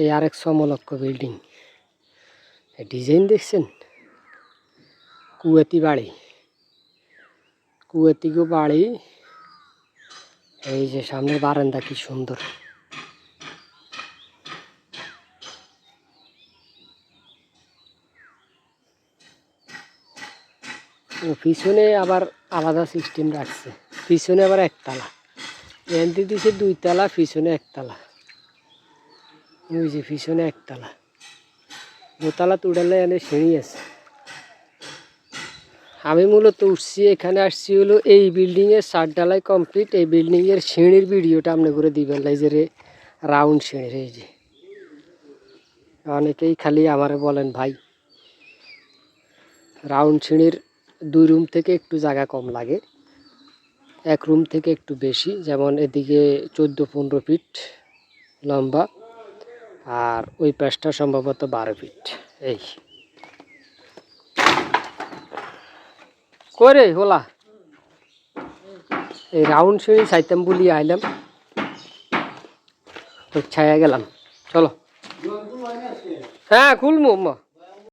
এই আরেক সমলক্ষ building, design দেখছেন? কুয়েতি বাড়ি, কুয়েতিগো বাড়ি। এই যে সামনের বারান্দা কি সুন্দর। পিছনে আবার আলাদা সিস্টেম রাখছে, পিছনে আবার একতলা, এনতে দিছে 2 তলা, পিছনে একতলা। ওই যে পিছনে একতলা, 2 তলা তুড়ালে এনে সিঁড়ি আছে। আমি মূলত উঠছি, এখানে আসছি হলো এই বিল্ডিংয়ের 4 ঢালাই কমপ্লিট। এই বিল্ডিংয়ের সিঁড়ির ভিডিওটা আপনি করে দিবেন, এই যে রাউন্ড সিঁড়ির। এই যে অনেকেই খালি আমারে বলেন ভাই রাউন্ড সিঁড়ির 2 রুম থেকে একটু জায়গা কম লাগে, 1 রুম থেকে একটু বেশি। যেমন এদিকে 14-15 ফিট লম্বা, আর ওই পাশটা সম্ভবত 12 ফিট। এই করে হোলা এই রাউন্ড সিঁড়ি চাইতাম বলি আইলাম, তো ছায়া গেলাম। চলো, হ্যাঁ খুলবো।